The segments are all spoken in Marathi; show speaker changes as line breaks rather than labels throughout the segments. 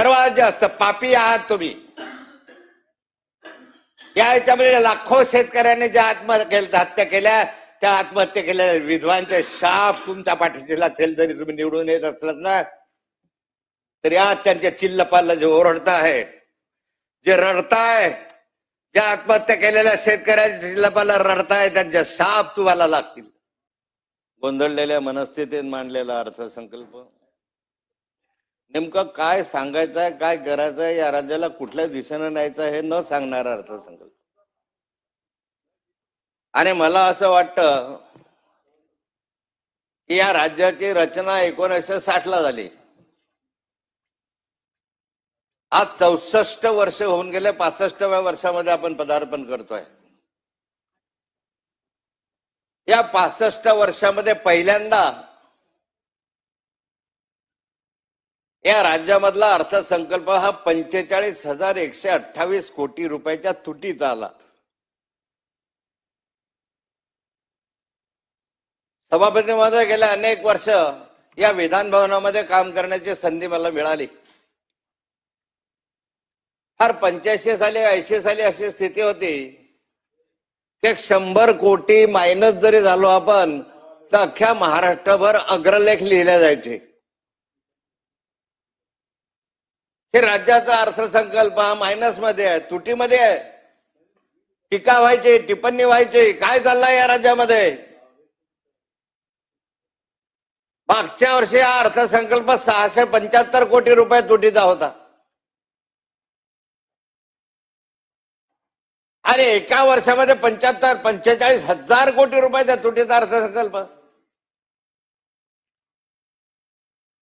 सर्वात जास्त पापी आहात तुम्ही। याच्यामध्ये लाखो शेतकऱ्यांनी ज्या हत्या केल्या, त्या आत्महत्या केलेल्या विधवांचे शाप तुमच्या पाठीशी लागतील। जरी तुम्ही निवडून येत असलात ना तरी आज त्यांच्या चिल्लपाला जे ओरडताय, जे रडताय, ज्या आत्महत्या केलेल्या शेतकऱ्यांच्या चिल्लपाला रडताय, त्यांचे शाप तुम्हाला लागतील। गोंधळलेल्या मनस्थितीत मांडलेला अर्थसंकल्प नेमकं काय सांगायचंय, काय करायचंय, या राज्याला कुठल्या दिशेनं न्यायचं हे न सांगणारा अर्थसंकल्प। आणि मला असं वाटतं की या राज्याची रचना 1960 ला झाली। आज 64 वर्ष होऊन गेले, 65व्या वर्षामध्ये आपण पदार्पण करतोय। या 65 वर्षामध्ये पहिल्यांदा या राज्यामधला अर्थसंकल्प हा 45,128 कोटी रुपयाच्या तुटीत आला। सभापती महोदय, गेल्या अनेक वर्ष या विधान भवनामध्ये काम करण्याची संधी मला मिळाली। फार 85 साली 80 साली अशी स्थिती होती की 100 कोटी मायनस जरी झालो आपण तर अख्ख्या महाराष्ट्रभर अग्रलेख लिहिले जायचे की राज्याचा अर्थसंकल्प हा मायनस मध्ये आहे, तुटीमध्ये आहे। टीका व्हायची, टिप्पणी व्हायची, काय चाललंय या राज्यामध्ये। मागच्या वर्षी हा अर्थसंकल्प 675 कोटी रुपये तुटीचा होता आणि एका वर्षामध्ये 45,000 कोटी रुपयाचा तुटीचा अर्थसंकल्प।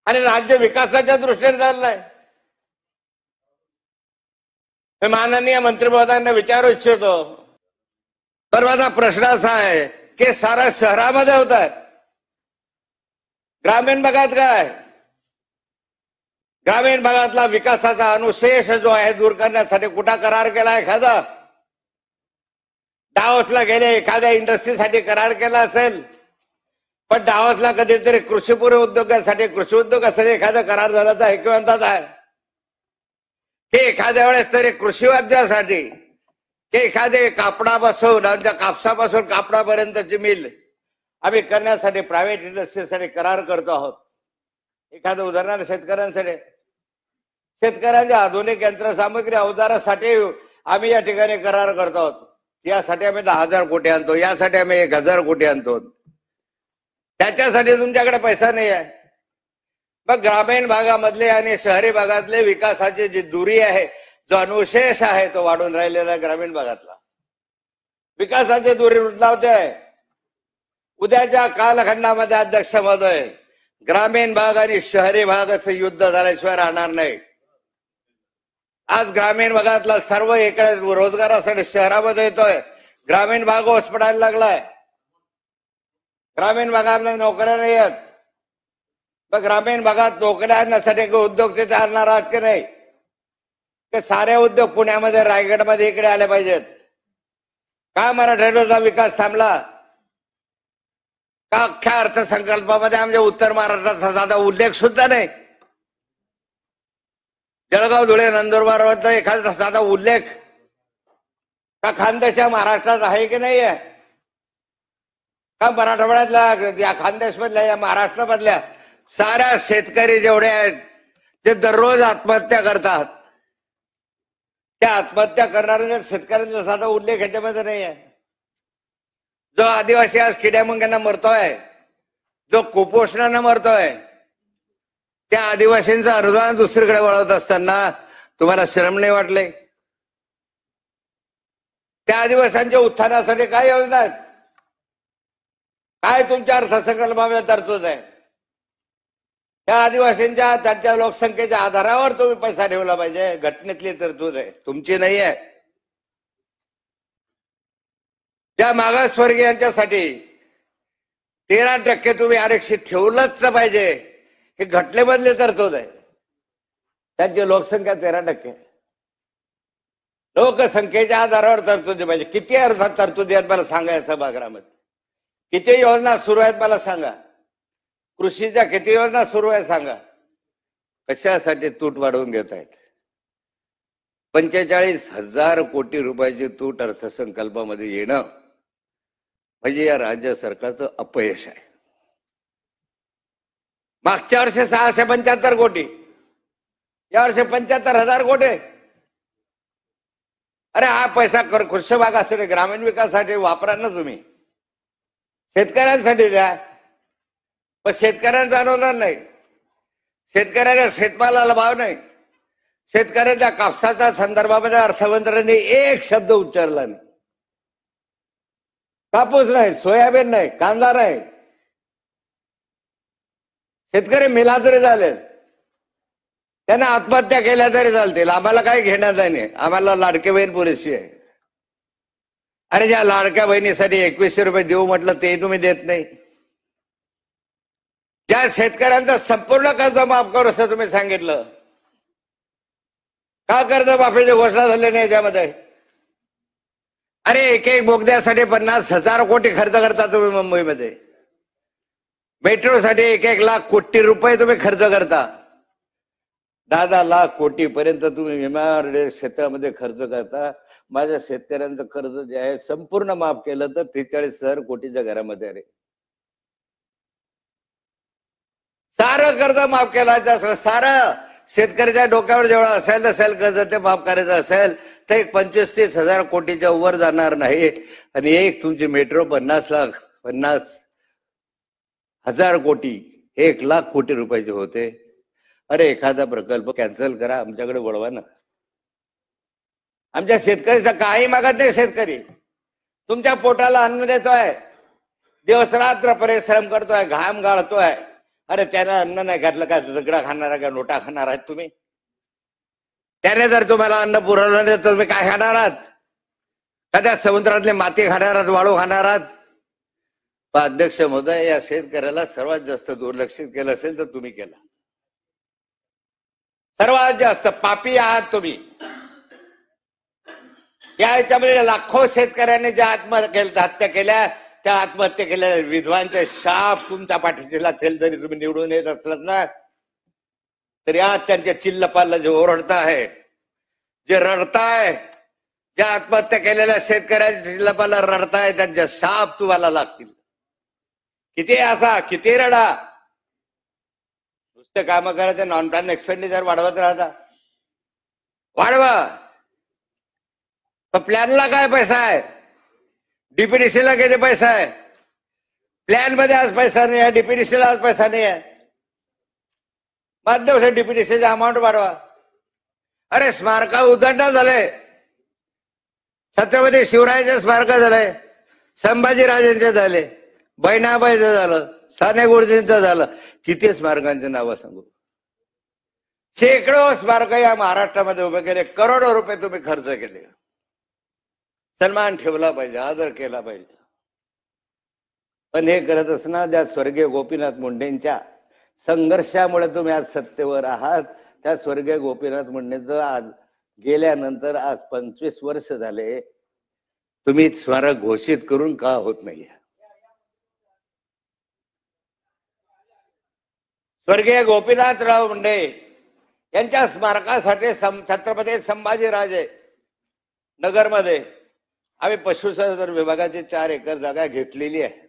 आणि राज्य विकासाच्या दृष्टीने चाललंय। मी माननीय मंत्री महोदयांना विचारू इच्छितो, तर माझा प्रश्न असा आहे की सारा शहरामध्ये होत आहे, ग्रामीण भागात काय? ग्रामीण भागातला विकासाचा अनुशेष जो आहे दूर करण्यासाठी कुठं करार केला एखादा? डावसला गेले, एखाद्या इंडस्ट्रीसाठी करार केला असेल, पण डावसला कधीतरी कृषीपूरक उद्योगासाठी, कृषी उद्योगासाठी एखादा करार झाल्याचा ऐकवंतात आहे की एखाद्या वेळेस तरी कृषी वाद्यासाठी की एखादे कापडापासून, आमच्या कापसापासून कापडापर्यंतची मिल आम्ही करण्यासाठी प्रायव्हेट इंडस्ट्रीसाठी करार करतो आहोत। एखादं उदाहरण शेतकऱ्यांसाठी, शेतकऱ्यांच्या आधुनिक यंत्रसामग्री अवजारासाठी आम्ही या ठिकाणी करार करतो आहोत। यासाठी आम्ही 10,000 कोटी आणतो, यासाठी आम्ही 1,000 कोटी आणतो, त्याच्यासाठी तुमच्याकडे पैसा नाही आहे। मग ग्रामीण भागामधले आणि शहरी भागातले विकासाची जी दुरी आहे, जो अनुशेष आहे, तो वाढून राहिलेला ग्रामीण भागातला विकासाची दुरी रुंदावते आहे। उद्याच्या कालखंडामध्ये अध्यक्ष महोदय, ग्रामीण भाग आणि शहरी भागाचं युद्ध झाल्याशिवाय राहणार नाही। आज ग्रामीण भागातला सर्व इकडे रोजगारासाठी शहरामध्ये येतोय, ग्रामीण भाग ओसपडायला लागलाय। ग्रामीण भागामध्ये नोकऱ्या नाही आहेत, मग ग्रामीण भागात नोकऱ्या आणण्यासाठी उद्योग तिथे आणणार आहात की नाही? ते सारे उद्योग पुण्यामध्ये, रायगडमध्ये इकडे आले पाहिजेत। का मराठवाड्याचा विकास थांबला? का अख्ख्या अर्थसंकल्पामध्ये आमच्या उत्तर महाराष्ट्राचा साधा उल्लेख सुद्धा नाही? जळगाव, धुळे, नंदुरबार एखादा साधा उल्लेख का खानदेशच्या महाराष्ट्रात आहे की नाही आहे? का मराठवाड्यातल्या, या खानदेशमधल्या, या महाराष्ट्रामधल्या साऱ्या शेतकरी जेवढे आहेत जे दररोज आत्महत्या करतात, त्या आत्महत्या करणाऱ्या शेतकऱ्यांचा साधा उल्लेख ह्याच्यामध्ये नाही आहे। जो आदिवासी आज किड्यामुंग्यांना मरतोय, जो कुपोषणानं मरतोय, त्या आदिवासींचं अनुदान दुसरीकडे वळवत असताना तुम्हाला शरम नाही वाटले? त्या आदिवासींच्या उत्थानासाठी काय योजना आहेत? काय तुमच्या अर्थसंकल्पामध्ये तरतूद आहे? त्या आदिवासींच्या, त्यांच्या लोकसंख्येच्या आधारावर तुम्ही पैसा ठेवला पाहिजे, घटनेतली तरतूद आहे, तुमची नाही आहे। त्या मागासवर्गीयांच्यासाठी 13% तुम्ही आरक्षित ठेवलंच पाहिजे, हे घटनेमधली तरतूद आहे। त्यांची लोकसंख्या 13%, लोकसंख्येच्या आधारावर तरतुदी पाहिजे। किती अर्थात तरतुदी आहेत मला सांगा या सभागृहामध्ये? किती योजना सुरू आहेत मला सांगा? कृषीच्या किती योजना सुरू आहेत सांगा? कशासाठी तूट वाढवून घेत आहेत? 45,000 कोटी रुपयाची तूट अर्थसंकल्पामध्ये येणं म्हणजे या राज्य सरकारचं अपयश आहे. मागच्या वर्षी 675 कोटी, या वर्षी 75,000 कोटी. अरे हा पैसा कृषी भागासाठी, ग्रामीण विकासासाठी वापरा ना तुम्ही, शेतकऱ्यांसाठी द्या. पण शेतकऱ्यांचं अनुदान नाही, शेतकऱ्याच्या शेतमालाला भाव नाही, शेतकऱ्याच्या कापसाच्या संदर्भामध्ये अर्थमंत्र्यांनी एक शब्द उच्चारला नाही. कापूस नाही, सोयाबीन नाही, कांदा नाही. शेतकरी मेला तरी चालेल, त्यांना आत्महत्या केल्या तरी चालतील, आम्हाला काही घेण्याचं नाही, आम्हाला लाडकी बहीण पुरेशी आहे. अरे ज्या लाडक्या बहिणीसाठी 2100 रुपये देऊ म्हटलं ते तुम्ही देत नाही. ज्या शेतकऱ्यांचं संपूर्ण कर्ज माफ करू असं तुम्ही सांगितलं, का कर्ज माफीची घोषणा झाली नाही याच्यामध्ये? अरे एक एक बोगद्यासाठी 50,000 कोटी खर्च करता तुम्ही मुंबईमध्ये. मेट्रोसाठी 1 लाख कोटी रुपये तुम्ही खर्च करता. 10 लाख कोटी पर्यंत तुम्ही विमान क्षेत्रामध्ये खर्च करता. माझ्या शेतकऱ्यांचं कर्ज जे आहे संपूर्ण माफ केलं तर 43,000 कोटीच्या घरामध्ये. अरे सारं कर्ज माफ केलं असलं, सारं शेतकऱ्याच्या डोक्यावर जेवढं असेल कर्ज ते माफ करायचं असेल तर एक 25-30,000 कोटीच्या वर जाणार नाही. आणि एक तुमची मेट्रो 50,000 कोटी, 1 लाख कोटी रुपयाचे होते. अरे एखादा प्रकल्प कॅन्सल करा, आमच्याकडे वळवा ना. आमच्या शेतकऱ्याचा काही मागत नाही. शेतकरी तुमच्या पोटाला अन्न देतोय, दिवसरात्र परिश्रम करतोय, घाम गाळतोय. अरे त्यानं अन्न नाही घातलं का दगडा खाणार का नोटा खाणार आहात तुम्ही? त्याने जर तुम्हाला अन्न पुरवलं नाही तर तुम्ही काय खाणार आहात? कदा समुद्रातले माती खाणार आहात, वाळू खाणार आहात? अध्यक्ष महोदय, या शेतकऱ्याला सर्वात जास्त दुर्लक्षित केलं असेल तर तुम्ही केला. सर्वात जास्त पापी आहात तुम्ही. या याच्यामध्ये लाखो शेतकऱ्यांनी ज्या हत्या केल्या, त्या आत्महत्या केल्या विधवांचे शाप तुमच्या पाठीशी लागतील. जरी तुम्ही निवडून येत असलात ना तरी आज त्यांच्या चिल्लपाला जे ओरडता आहे, जे रडताय, ज्या आत्महत्या केलेल्या शेतकऱ्याच्या चिल्लपाला रडताय, त्यांचे शाप तुम्हाला लागतील. किती असा, किती रडा, नुसते काम करायचे, नॉन प्लॅन एक्सपेंडिचर वाढवत राहता. वाढवा. प्लॅनला काय पैसा आहे? डीपीडीसीला किती पैसा आहे? प्लॅन मध्ये आज पैसा नाही आहे, डीपीडीसीला आज पैसा नाही आहे. माध्यम डीपीडीसीचा अमाऊंट वाढवा. अरे स्मारक उद्घाटन झालंय, छत्रपती शिवरायाचे स्मारक झालंय, संभाजीराजेंचे झाले, बहिणाबाईचं झालं, साने गुरुजींचं झालं. किती स्मारकांची नावं सांगू? शेकडो स्मारक या महाराष्ट्रामध्ये उभे केले, करोडो रुपये तुम्ही खर्च केले. सन्मान ठेवला पाहिजे, आदर केला पाहिजे. पण हे करत असताना ज्या स्वर्गीय गोपीनाथ मुंडेंच्या संघर्षामुळे तुम्ही आज सत्तेवर आहात, त्या स्वर्गीय गोपीनाथ मुंडेंचं आज गेल्यानंतर आज 25 वर्ष झाले, तुम्ही स्मारक घोषित करून का होत नाही? स्वर्गीय गोपीनाथराव मुंडे यांच्या स्मारकासाठी छत्रपती संभाजीराजे नगरमध्ये आम्ही पशुसंवर्धन विभागाची 4 एकर जागा घेतलेली आहे.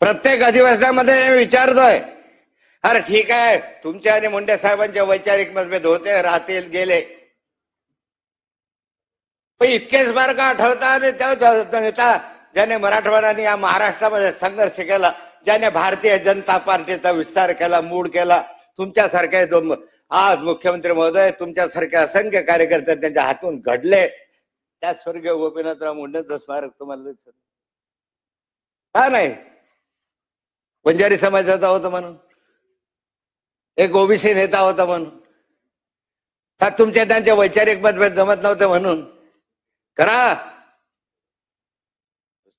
प्रत्येक अधिवेशनामध्ये विचारतोय, अरे ठीक आहे तुमच्या आणि मुंडे साहेबांचे वैचारिक मतभेद होते, राहतील, गेले, पण इतके स्मारक आठवता. आणि त्या नेता ज्याने मराठवाड्याने या महाराष्ट्रामध्ये संघर्ष केला, ज्याने भारतीय जनता पार्टीचा विस्तार केला, मूळ केला, तुमच्यासारखे आज मुख्यमंत्री महोदय, तुमच्यासारखे असंख्य कार्यकर्ते त्यांच्या हातून घडले, त्या स्वर्गीय गोपीनाथराव मुंडेंचं स्मारक तुम्हाला दिसत का नाही? वंजारी समाजाचा होता म्हणून, एक ओबीसी नेता होता म्हणून, का तुमच्या त्यांचे वैचारिक मतभेद जमत नव्हते म्हणून करा?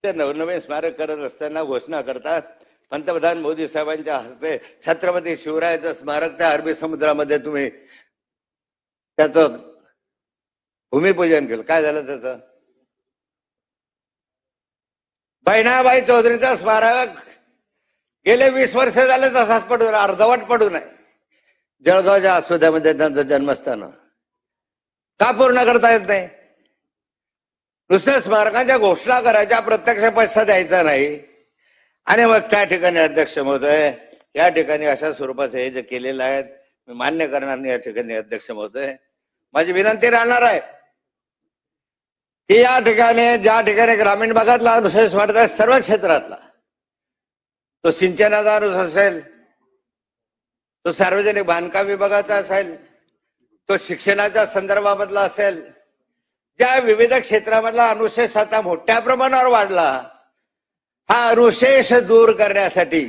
ते नवनवीन स्मारक करत असताना घोषणा करतात, पंतप्रधान मोदी साहेबांच्या हस्ते छत्रपती शिवरायाचं स्मारक त्या अरबी समुद्रामध्ये तुम्ही त्याचं भूमिपूजन केलं. काय झालं त्याचं? बहिणाबाई चौधरीचं स्मारक गेले 20 वर्ष झाले तसाच पडून, अर्धवट पडून आहे. जळगावच्या आस्वाद्यामध्ये त्यांचं जन्मस्थान का पूर्ण करता येत नाही? नुसत्या स्मारकांच्या घोषणा करायच्या, प्रत्यक्ष पैसा द्यायचा नाही. आणि मग त्या ठिकाणी अध्यक्ष महोदय, या ठिकाणी अशा स्वरूपाचं हे जे केलेलं आहे मी मान्य करणार नाही. या ठिकाणी अध्यक्ष महोदय, माझी विनंती राहणार आहे की या ठिकाणी ज्या ठिकाणी ग्रामीण भागातला अनुशेष वाढत आहे, सर्व क्षेत्रातला, तो सिंचनाचा अनुशेष असेल, तो सार्वजनिक बांधकाम विभागाचा असेल, तो शिक्षणाच्या संदर्भामधला असेल, ज्या विविध क्षेत्रामधला अनुशेष आता मोठ्या प्रमाणावर वाढला, हा अनुशेष दूर करण्यासाठी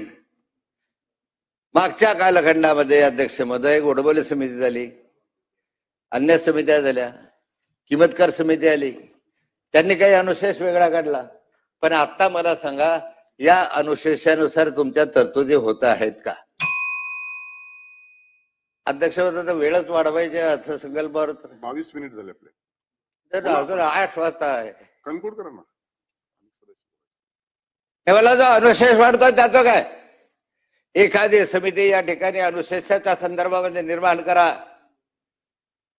मागच्या कालखंडामध्ये अध्यक्ष महोदय गोडबोले समिती झाली, अन्य समित्या झाल्या, किंमतकार समिती आली, त्यांनी काही अनुशेष वेगळा काढला. पण आता मला सांगा, या अनुशेषानुसार तुमच्या तरतुदी होत आहेत का? अध्यक्ष होता तर वेळच वाढवायचे अर्थसंकल्पावर.
22 मिनिट झाले आपले,
तर अजून 8 वाजता आहे.
कन्क्लूड करा ना.
हे मला जो अनुशेष वाढतोय त्याचं काय? एखादी समिती या ठिकाणी अनुशेषाच्या संदर्भामध्ये निर्माण करा.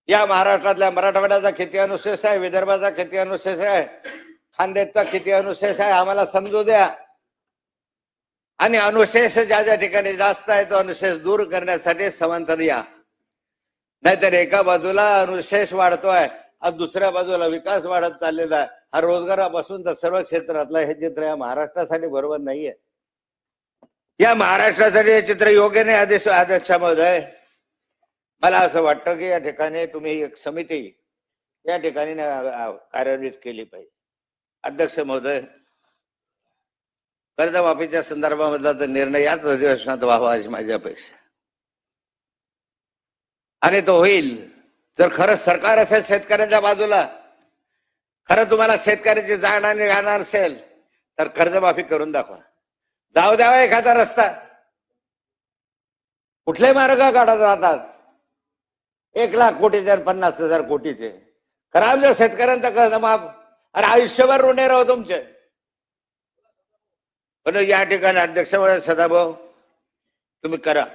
या महाराष्ट्रातल्या मराठवाड्याचा किती अनुशेष आहे, विदर्भाचा किती अनुशेष आहे, खानदेशचा किती अनुशेष आहे, आम्हाला समजू द्या. आणि अनुशेष ज्या ज्या ठिकाणी जास्त आहे तो अनुशेष दूर करण्यासाठी समांतर या. नाहीतर एका बाजूला अनुशेष वाढतोय, दुसऱ्या बाजूला विकास वाढत चाललेला आहे. हा रोजगारापासून तर सर्व क्षेत्रातला हे चित्र या महाराष्ट्रासाठी बरोबर नाहीये. या महाराष्ट्रासाठी हे चित्र योग्य नाही. अध्यक्ष महोदय, मला असं वाटतं की या ठिकाणी तुम्ही एक समिती या ठिकाणी कार्यान्वित केली पाहिजे. अध्यक्ष महोदय, कर्जमाफीच्या संदर्भामधला तर निर्णय याच अधिवेशनात व्हावा अशी माझी अपेक्षा. आणि तो होईल जर खरंच सरकार असेल शेतकऱ्यांच्या बाजूला, खरं तुम्हाला शेतकऱ्याची जाण आणि राहणार असेल तर कर्जमाफी करून दाखवा. जाऊ द्यावा एखादा रस्ता. कुठले मार्ग काढत राहतात 1,00,000 कोटीचे आणि 50,000 कोटीचे. खरं आमच्या शेतकऱ्यांचा कर्जमाफ, अरे आयुष्यभर ऋणी राहू तुमचे. पण या ठिकाणी अध्यक्ष सदाभाऊ तुम्ही करा.